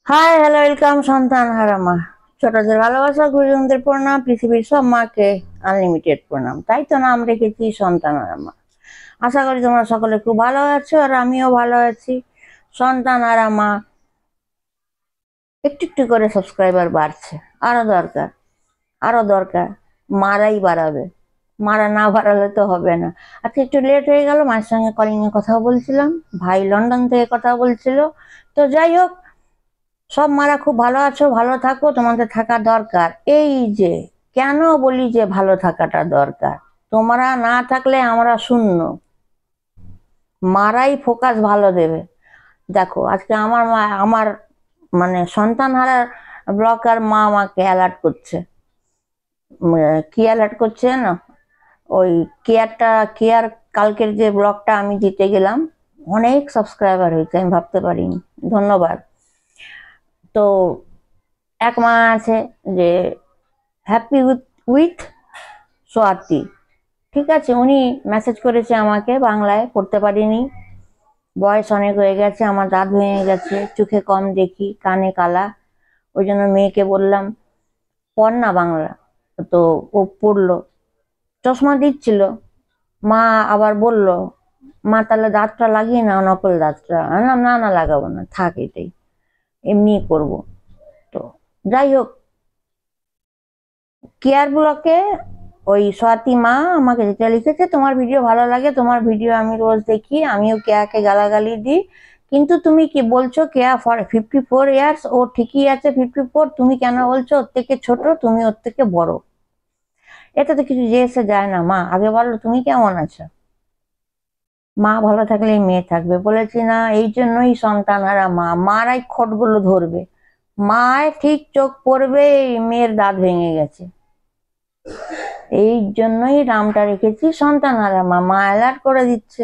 Hi hello welcome সন্তান হারা মা। ছোটদের ভালোবাসা, গুরুজনদের প্রণাম, পৃথিবীর সব মাকে আনলিমিটেড প্রণাম। তাই তো নাম রেখেছি সন্তান হারা মা। আশা করি তোমরা সকলে খুব ভালো আছো, আর আমিও ভালো আছি। সন্তান হারা মা একটু একটু করে সাবস্ক্রাইবার বাড়ছে। আরো দরকার, আরো দরকার। মারাই বাড়াবে, মারা না বাড়ালে তো হবে না। আজকে একটু লেট হয়ে গেল, মায়ের সঙ্গে কলিং এ কথা বলছিলাম, ভাই লন্ডন থেকে কথা বলছিল। তো যাই হোক, সব মারা খুব ভালো আছো, ভালো থাকো, তোমাদের থাকা দরকার। এই যে কেন বলি যে ভালো থাকাটা দরকার, তোমরা না থাকলে আমরা শূন্য। মারাই ফোকাস ভালো দেবে। দেখো আজকে আমার মা, আমার মানে সন্তান হারার ব্লকার মা আমাকে অ্যালার্ট করছে। কি অ্যালার্ট করছে না, ওই কেয়ার কালকের যে ব্লগটা আমি দিতে গেলাম, অনেক সাবস্ক্রাইবার হয়েছে, আমি ভাবতে পারিনি। ধন্যবাদ। তো এক মা আছে যে হ্যাপি উইথ সোয়াতি, ঠিক আছে, উনি মেসেজ করেছে আমাকে, বাংলায় পড়তে পারিনি। বয়স অনেক হয়ে গেছে, আমার দাঁত ভেঙে গেছে, চোখে কম দেখি, কানে কালা। ওই জন্য মেয়েকে বললাম পড় না বাংলা। তো ও পড়লো, চশমা দিচ্ছিল। মা আবার বলল, মা তাহলে দাঁতটা লাগিয়ে না, নকল দাঁতটা। না না লাগাবো না, থাক, এটাই এমনি করবো। তো যাই হোক, কেয়ার ব্লকে ওই স্বাতী মা আমাকে যেটা লিখেছে, তোমার ভিডিও ভালো লাগে, তোমার ভিডিও আমি রোজ দেখি, আমিও কেয়াকে গালাগালি দিই, কিন্তু তুমি কি বলছো কেয়া 54 ইয়ার্স, ও ঠিকই আছে 54, তুমি কেন বলছো ওর থেকে ছোট, তুমি ওর থেকে বড়? এটা তো কিছু যে এসে যায় না। মা আগে বলো তুমি কেমন আছো। মা ভালো থাকলেই মেয়ে থাকবে, বলেছি না? এই জন্যই সন্তান হারা মা, মারাই খটগুলো ধরবে। মায় ঠিক চোখ পড়বে মেয়ের দাঁত ভেঙে গেছে। এই জন্যই নামটা রেখেছি সন্তান হারা মা। মা অ্যালার্ট করে দিচ্ছে।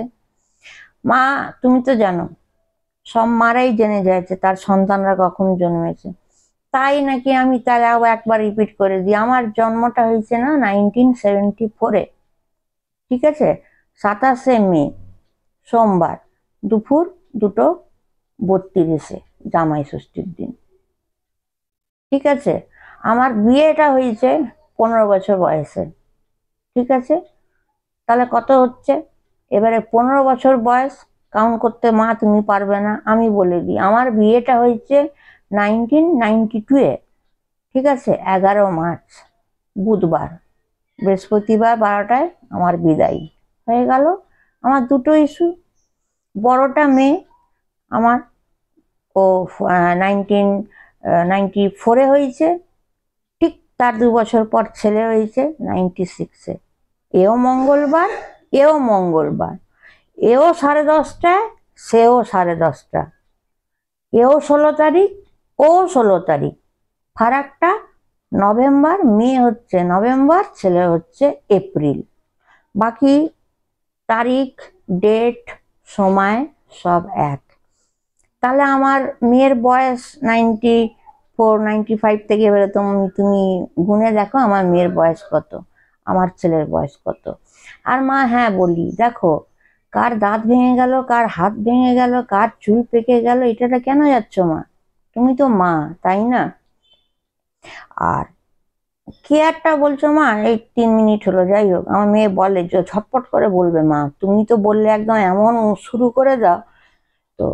মা তুমি তো জানো, সব মারাই জেনে যাচ্ছে তার সন্তানরা কখন জন্মেছে। তাই নাকি আমি তারাও একবার রিপিট করে দিই, আমার জন্মটা হয়েছে না 1974-এ, ঠিক আছে, 27শে মে সোমবার দুপুর 2:32 জামাই ষষ্ঠীর দিন, ঠিক আছে। আমার বিয়েটা হয়েছে 15 বছর বয়সে, ঠিক আছে। তাহলে কত হচ্ছে? এবারে 15 বছর বয়স কাউন্ট করতে মা তুমি পারবে না, আমি বলে দিই। আমার বিয়েটা হয়েছে 1992-এ, ঠিক আছে, 11 মার্চ বুধবার, বৃহস্পতিবার 12টায় আমার বিদায় হয়ে গেল। আমার দুটো ইস্যু, বড়টা মেয়ে আমার, ও 1994-এ হয়েছে, ঠিক তার 2 বছর পর ছেলে হয়েছে 96-এ। এও মঙ্গলবার, এও মঙ্গলবার, এও 10:30টায়, সেও 10:30টা, এও 16 তারিখ, ও 16 তারিখ। ফারাকটা নভেম্বর, মেয়ে হচ্ছে নভেম্বর, ছেলে হচ্ছে এপ্রিল। বাকি তারিখ, ডেট, সময় সব এক। তাহলে আমার মেয়ের বয়স 94, 95 থেকে এবারে তুমি গুনে দেখো আমার মেয়ের বয়স কত, আমার ছেলের বয়স কত। আর মা হ্যাঁ বলি, দেখো কার দাঁত ভেঙে গেল, কার হাত ভেঙে গেল, কার চুল পেকে গেল, এটাটা কেন যাচ্ছ মা? তুমি তো মা, তাই না? আর কেয়ারটা বলছো মা, এই 3 মিনিট হলো। যাই হোক, আমার মেয়ে বলে যে ছটপট করে বলবে, মা তুমি তো বললে একদম এমন শুরু করে দাও। তো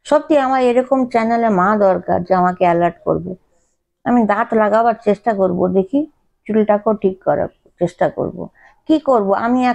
সত্যি আমার এরকম চ্যানেলে মা দরকার যে আমাকে অ্যালার্ট করবে। আমি দাঁত লাগাবার চেষ্টা করব, দেখি চুলটাকেও ঠিক করার চেষ্টা করব। কি করব আমি এখন?